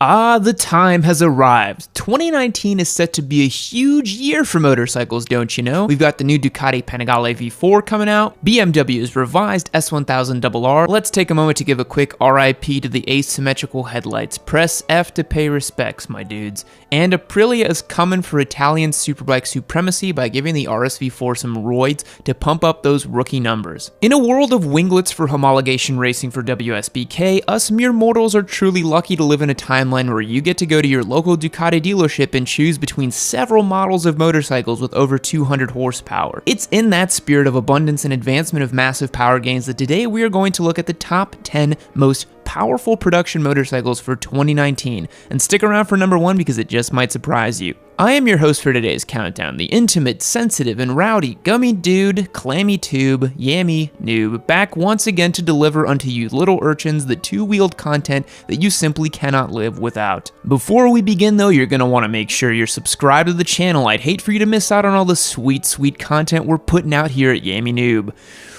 The time has arrived. 2019 is set to be a huge year for motorcycles, don't you know? We've got the new Ducati Panigale V4 coming out, BMW's revised S1000RR. Let's take a moment to give a quick RIP to the asymmetrical headlights. Press F to pay respects, my dudes. And Aprilia is coming for Italian superbike supremacy by giving the RSV4 some roids to pump up those rookie numbers. In a world of winglets for homologation racing for WSBK, us mere mortals are truly lucky to live in a timeline where you get to go to your local Ducati dealership and choose between several models of motorcycles with over 200 horsepower. It's in that spirit of abundance and advancement of massive power gains that today we are going to look at the top 10 most powerful production motorcycles for 2019, and stick around for number 1 because it just might surprise you. I am your host for today's countdown, the intimate, sensitive, and rowdy gummy dude, clammy tube, Yammie noob, back once again to deliver unto you little urchins the two-wheeled content that you simply cannot live without. Before we begin though, you're gonna want to make sure you're subscribed to the channel. I'd hate for you to miss out on all the sweet content we're putting out here at Yammie noob.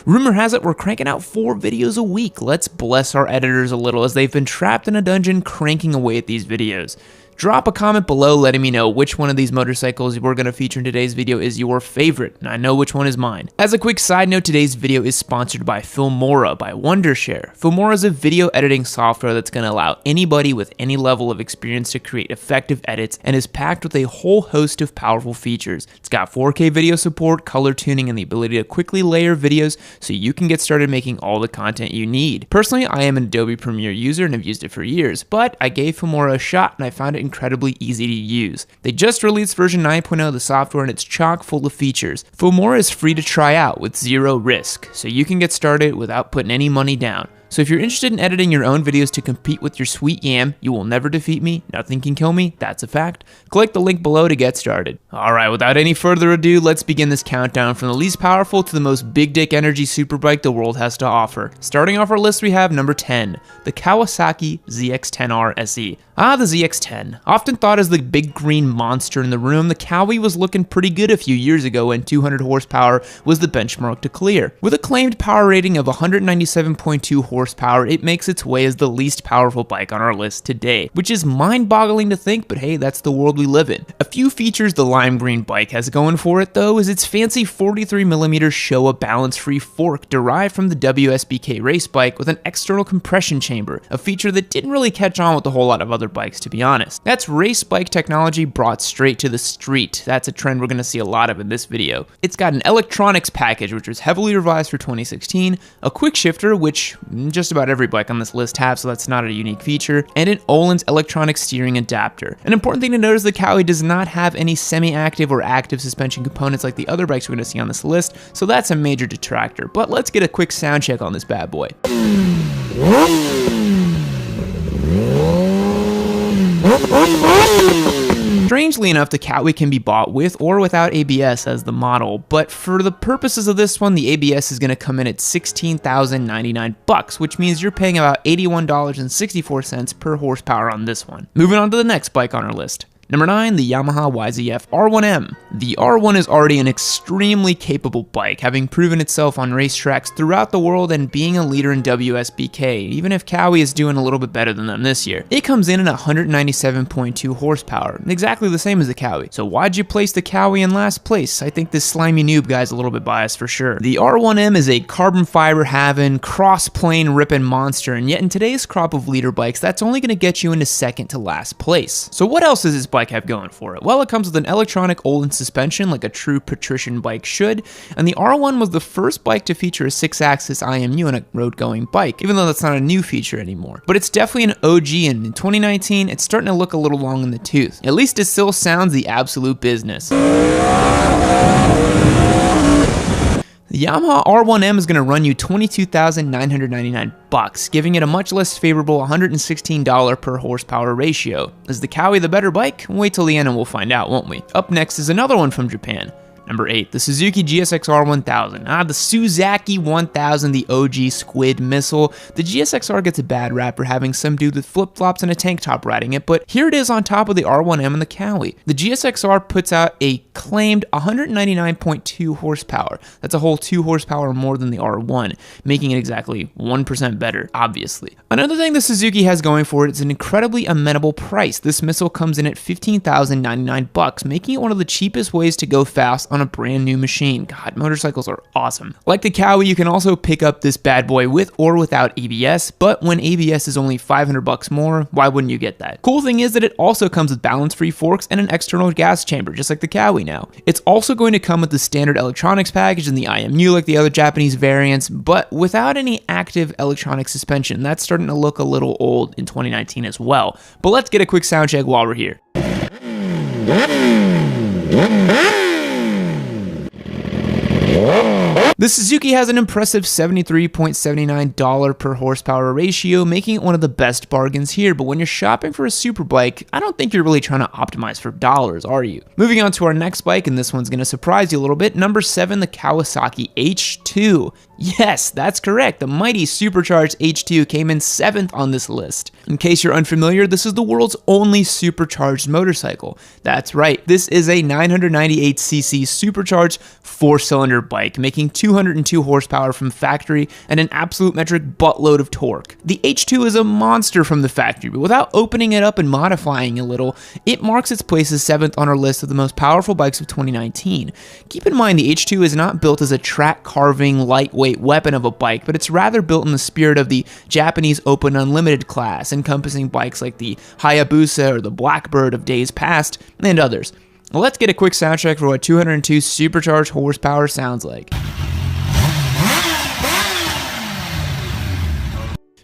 Rumor has it we're cranking out 4 videos a week. Let's bless our editors a little as they've been trapped in a dungeon cranking away at these videos. Drop a comment below letting me know which one of these motorcycles we're going to feature in today's video is your favorite, and I know which one is mine. As a quick side note, today's video is sponsored by Filmora by Wondershare. Filmora is a video editing software that's going to allow anybody with any level of experience to create effective edits and is packed with a whole host of powerful features. It's got 4K video support, color tuning, and the ability to quickly layer videos so you can get started making all the content you need. Personally, I am an Adobe Premiere user and have used it for years, but I gave Filmora a shot and I found it incredibly easy to use. They just released version 9.0 of the software and it's chock full of features. Filmora is free to try out with zero risk, so you can get started without putting any money down. So if you're interested in editing your own videos to compete with your sweet Yam, you will never defeat me, nothing can kill me, that's a fact. Click the link below to get started. Alright, without any further ado, let's begin this countdown from the least powerful to the most big dick energy superbike the world has to offer. Starting off our list we have number 10, the Kawasaki ZX-10R SE. The ZX-10. Often thought as the big green monster in the room, the Kawi was looking pretty good a few years ago when 200 horsepower was the benchmark to clear. With a claimed power rating of 197.2 horsepower, it makes its way as the least powerful bike on our list today, which is mind-boggling to think, but hey, that's the world we live in. A few features the lime green bike has going for it though is its fancy 43mm Showa balance-free fork derived from the WSBK race bike with an external compression chamber, a feature that didn't really catch on with a whole lot of other bikes, to be honest. That's race bike technology brought straight to the street. That's a trend we're going to see a lot of in this video. It's got an electronics package which was heavily revised for 2016, a quick shifter which just about every bike on this list have, so that's not a unique feature, and an Öhlins electronic steering adapter. An important thing to note is the Kawi does not have any semi-active or active suspension components like the other bikes we're going to see on this list, so that's a major detractor. But let's get a quick sound check on this bad boy. Strangely enough, the Kawi can be bought with or without ABS as the model, but for the purposes of this one, the ABS is going to come in at $16,099, which means you're paying about $81.64 per horsepower on this one. Moving on to the next bike on our list. Number 9, the Yamaha YZF R1M. The R1 is already an extremely capable bike, having proven itself on racetracks throughout the world and being a leader in WSBK, even if Kawi is doing a little bit better than them this year. It comes in at 197.2 horsepower, exactly the same as the Kawi. So why'd you place the Kawi in last place? I think this slimy noob guy's a little bit biased for sure. The R1M is a carbon fiber having, cross-plane ripping monster, and yet in today's crop of leader bikes, that's only going to get you into second to last place. So what else is this bike have going for it? Well, it comes with an electronic Öhlins suspension like a true patrician bike should, and the R1 was the first bike to feature a 6-axis IMU on a road-going bike, even though that's not a new feature anymore. But it's definitely an OG, and in 2019, it's starting to look a little long in the tooth. At least it still sounds the absolute business. The Yamaha R1M is going to run you $22,999, giving it a much less favorable $116 per horsepower ratio. Is the Kawi the better bike? Wait till the end and we'll find out, won't we? Up next is another one from Japan. Number 8, the Suzuki GSX-R 1000. The Suzaki 1000, the OG squid missile. The GSX-R gets a bad rap for having some dude with flip-flops and a tank top riding it, but here it is on top of the R1M and the Cowie. The GSX-R puts out a claimed 199.2 horsepower. That's a whole 2 horsepower more than the R1, making it exactly 1% better, obviously. Another thing the Suzuki has going for it is an incredibly amenable price. This missile comes in at $15,099, making it one of the cheapest ways to go fast on a brand new machine. God, motorcycles are awesome. Like the Cowie, you can also pick up this bad boy with or without ABS, but when ABS is only $500 more, why wouldn't you get that? Cool thing is that it also comes with balance-free forks and an external gas chamber, just like the Cowie now. It's also going to come with the standard electronics package and the IMU like the other Japanese variants, but without any active electronic suspension. That's starting to look a little old in 2019 as well. But let's get a quick sound check while we're here. The Suzuki has an impressive $73.79 per horsepower ratio, making it one of the best bargains here, but when you're shopping for a superbike, I don't think you're really trying to optimize for dollars, are you? Moving on to our next bike, and this one's going to surprise you a little bit, number 7, the Kawasaki H2. Yes, that's correct. The mighty supercharged H2 came in 7th on this list. In case you're unfamiliar, this is the world's only supercharged motorcycle. That's right, this is a 998cc supercharged 4-cylinder bike, making 202 horsepower from factory and an absolute metric buttload of torque. The H2 is a monster from the factory, but without opening it up and modifying a little, it marks its place as 7th on our list of the most powerful bikes of 2019. Keep in mind, the H2 is not built as a track carving, lightweight weapon of a bike, but it's rather built in the spirit of the Japanese Open Unlimited class, encompassing bikes like the Hayabusa or the Blackbird of days past, and others. Well, let's get a quick sound check for what 202 supercharged horsepower sounds like.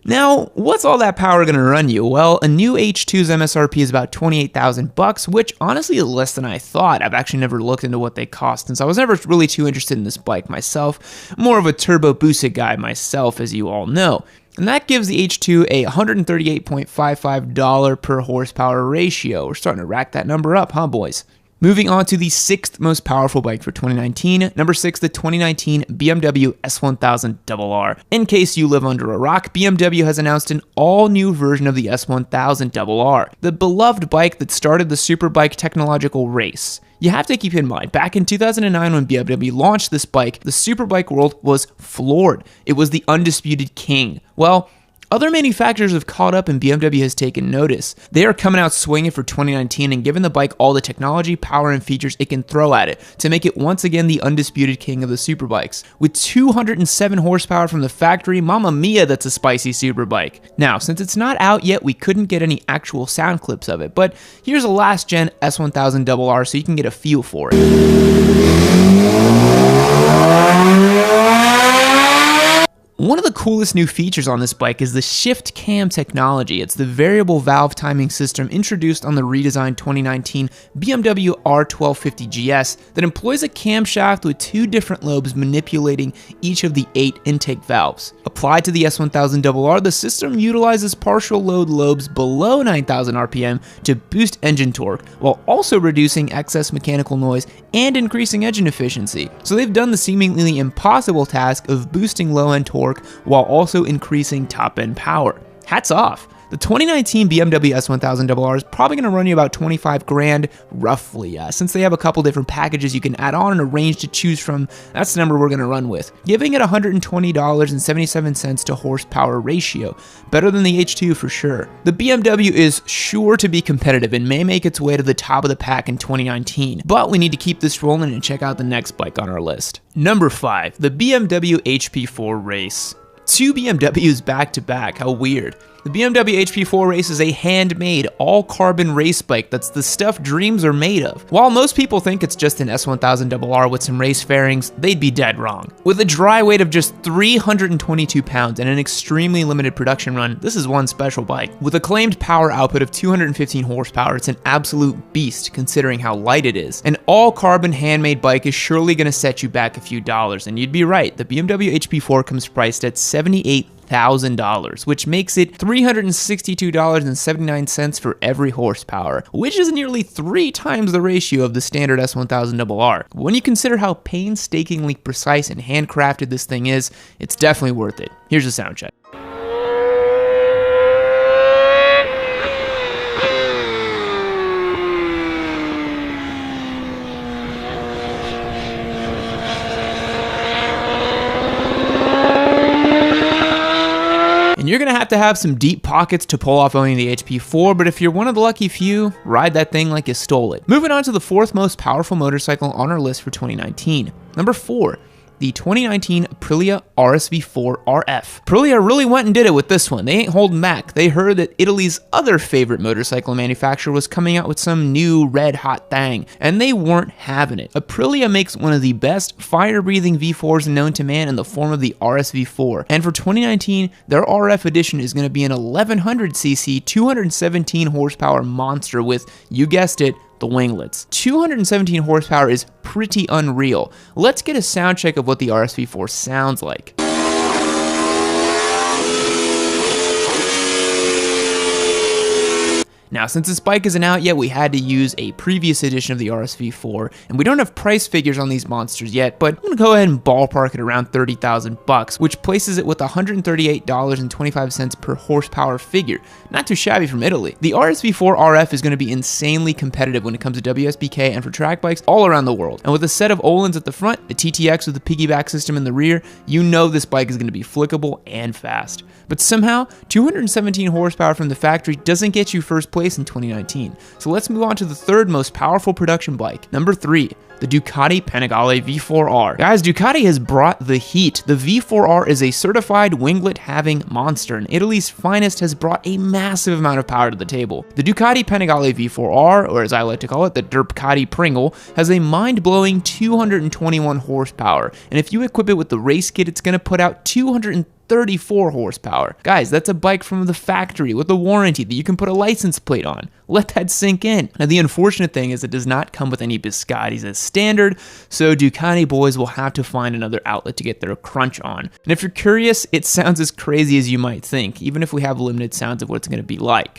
Now, what's all that power going to run you? Well, a new H2's MSRP is about $28,000, which honestly is less than I thought. I've actually never looked into what they cost since I was never really too interested in this bike myself. More of a turbo boosted guy myself, as you all know. And that gives the H2 a $138.55 per horsepower ratio. We're starting to rack that number up, huh, boys? Moving on to the 6th most powerful bike for 2019, number 6, the 2019 BMW S1000RR. In case you live under a rock, BMW has announced an all-new version of the S1000RR, the beloved bike that started the superbike technological race. You have to keep in mind, back in 2009 when BMW launched this bike, the superbike world was floored. It was the undisputed king. Well, other manufacturers have caught up and BMW has taken notice. They are coming out swinging for 2019 and giving the bike all the technology, power, and features it can throw at it to make it once again the undisputed king of the superbikes. With 207 horsepower from the factory, mamma mia, that's a spicy superbike. Now, since it's not out yet, we couldn't get any actual sound clips of it, but here's a last gen S1000RR so you can get a feel for it. One of the coolest new features on this bike is the shift cam technology. It's the variable valve timing system introduced on the redesigned 2019 BMW R1250 GS that employs a camshaft with 2 different lobes manipulating each of the 8 intake valves. Applied to the S1000RR, the system utilizes partial load lobes below 9,000 RPM to boost engine torque, while also reducing excess mechanical noise and increasing engine efficiency. So they've done the seemingly impossible task of boosting low-end torque while also increasing top-end power. Hats off. The 2019 BMW S1000RR is probably going to run you about 25 grand, roughly. Since they have a couple different packages you can add on and a range to choose from, that's the number we're going to run with, giving it $120.77 to horsepower ratio. Better than the H2 for sure. The BMW is sure to be competitive and may make its way to the top of the pack in 2019, but we need to keep this rolling and check out the next bike on our list. Number 5, the BMW HP4 Race. 2 BMWs back to back, how weird. The BMW HP4 Race is a handmade, all-carbon race bike that's the stuff dreams are made of. While most people think it's just an S1000RR with some race fairings, they'd be dead wrong. With a dry weight of just 322 pounds and an extremely limited production run, this is one special bike. With a claimed power output of 215 horsepower, it's an absolute beast considering how light it is. An all-carbon handmade bike is surely going to set you back a few dollars, and you'd be right, the BMW HP4 comes priced at $78,000. $300,000, which makes it $362.79 for every horsepower, which is nearly 3 times the ratio of the standard S1000RR. When you consider how painstakingly precise and handcrafted this thing is, it's definitely worth it. Here's a sound check. And you're gonna have to have some deep pockets to pull off owning the HP4, but if you're one of the lucky few, ride that thing like you stole it. Moving on to the 4th most powerful motorcycle on our list for 2019. Number 4. The 2019 Aprilia RSV4 RF. Aprilia really went and did it with this one. They ain't holding back. They heard that Italy's other favorite motorcycle manufacturer was coming out with some new red hot thing, and they weren't having it. Aprilia makes one of the best fire-breathing V4s known to man in the form of the RSV4, and for 2019, their RF edition is going to be an 1100cc, 217 horsepower monster with, you guessed it, the winglets. 217 horsepower is pretty unreal. Let's get a sound check of what the RSV4 sounds like. Now, since this bike isn't out yet, we had to use a previous edition of the RSV4, and we don't have price figures on these monsters yet, but I'm gonna go ahead and ballpark it around 30,000 bucks, which places it with $138.25 per horsepower figure. Not too shabby from Italy. The RSV4 RF is gonna be insanely competitive when it comes to WSBK and for track bikes all around the world. And with a set of Öhlins at the front, a TTX with a piggyback system in the rear, you know this bike is gonna be flickable and fast. But somehow, 217 horsepower from the factory doesn't get you first place in 2019. So let's move on to the 3rd most powerful production bike. Number 3. The Ducati Panigale V4R. Guys, Ducati has brought the heat. The V4R is a certified winglet-having monster, and Italy's finest has brought a massive amount of power to the table. The Ducati Panigale V4R, or as I like to call it, the Derpcati Pringle, has a mind-blowing 221 horsepower, and if you equip it with the race kit, it's going to put out 234 horsepower. Guys, that's a bike from the factory with a warranty that you can put a license plate on. Let that sink in. Now, the unfortunate thing is it does not come with any biscottis as standard, so Ducati boys will have to find another outlet to get their crunch on. And if you're curious, it sounds as crazy as you might think, even if we have limited sounds of what it's going to be like.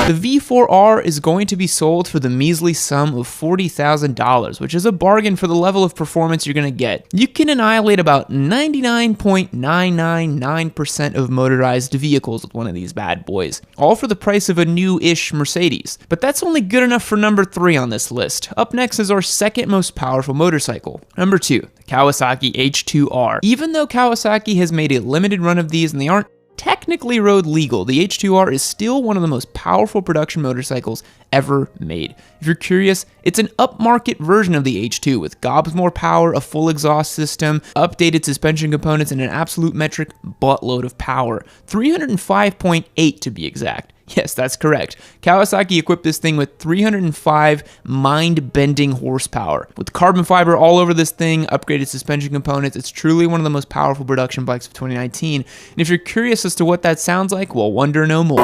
The V4R is going to be sold for the measly sum of $40,000, which is a bargain for the level of performance you're going to get. You can annihilate about 99.999% of motorized vehicles with one of these bad boys, all for the price of a new-ish Mercedes. But that's only good enough for number 3 on this list. Up next is our 2nd most powerful motorcycle. Number 2, the Kawasaki H2R. Even though Kawasaki has made a limited run of these and they aren't technically road legal, the H2R is still one of the most powerful production motorcycles ever made. If you're curious, it's an upmarket version of the H2 with gobs more power, a full exhaust system, updated suspension components, and an absolute metric buttload of power. 305.8 to be exact. Yes, that's correct. Kawasaki equipped this thing with 305 mind-bending horsepower. With carbon fiber all over this thing, upgraded suspension components, it's truly one of the most powerful production bikes of 2019. And if you're curious as to what that sounds like, well, wonder no more.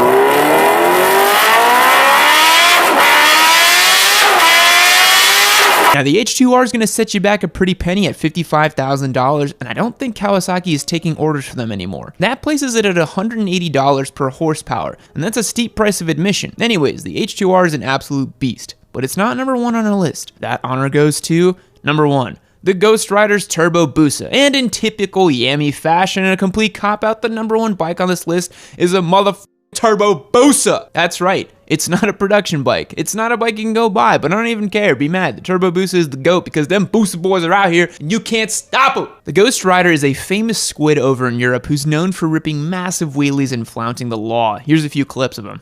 Now, the H2R is going to set you back a pretty penny at $55,000, and I don't think Kawasaki is taking orders for them anymore. That places it at $180 per horsepower, and that's a steep price of admission. Anyways, the H2R is an absolute beast, but it's not number 1 on our list. That honor goes to number 1. The Ghost Rider's Turbo Busa. And in typical Yammie fashion and a complete cop-out, the number 1 bike on this list is a Turbo Busa. That's right. It's not a production bike. It's not a bike you can go buy, but I don't even care. Be mad. The Turbo Busa is the GOAT because them Busa boys are out here and you can't stop them. The Ghost Rider is a famous squid over in Europe who's known for ripping massive wheelies and flaunting the law. Here's a few clips of him.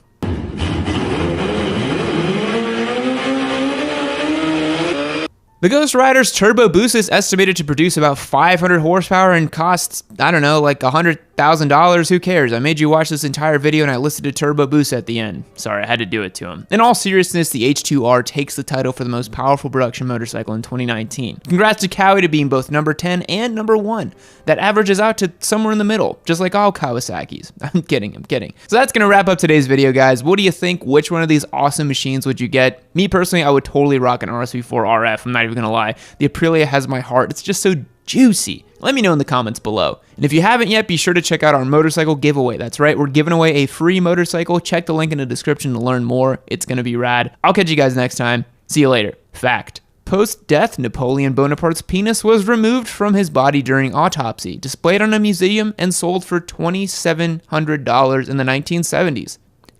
The Ghost Rider's Turbo Busa is estimated to produce about 500 horsepower and costs, I don't know, like $100,000. Who cares? I made you watch this entire video and I listed a Turbo Busa at the end. Sorry, I had to do it to him. In all seriousness, the H2R takes the title for the most powerful production motorcycle in 2019. Congrats to Kawi to being both number 10 and number 1. That averages out to somewhere in the middle, just like all Kawasaki's. I'm kidding. So that's gonna wrap up today's video, guys. What do you think? Which one of these awesome machines would you get? Me personally, I would totally rock an RSV4 RF. I'm not even even gonna lie. The Aprilia has my heart. It's just so juicy. Let me know in the comments below. And if you haven't yet, be sure to check out our motorcycle giveaway. That's right, we're giving away a free motorcycle. Check the link in the description to learn more. It's gonna be rad. I'll catch you guys next time. See you later. Fact. Post-death, Napoleon Bonaparte's penis was removed from his body during autopsy, displayed on a museum, and sold for $2,700 in the 1970s.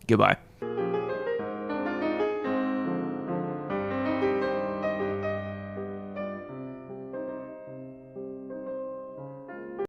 Goodbye.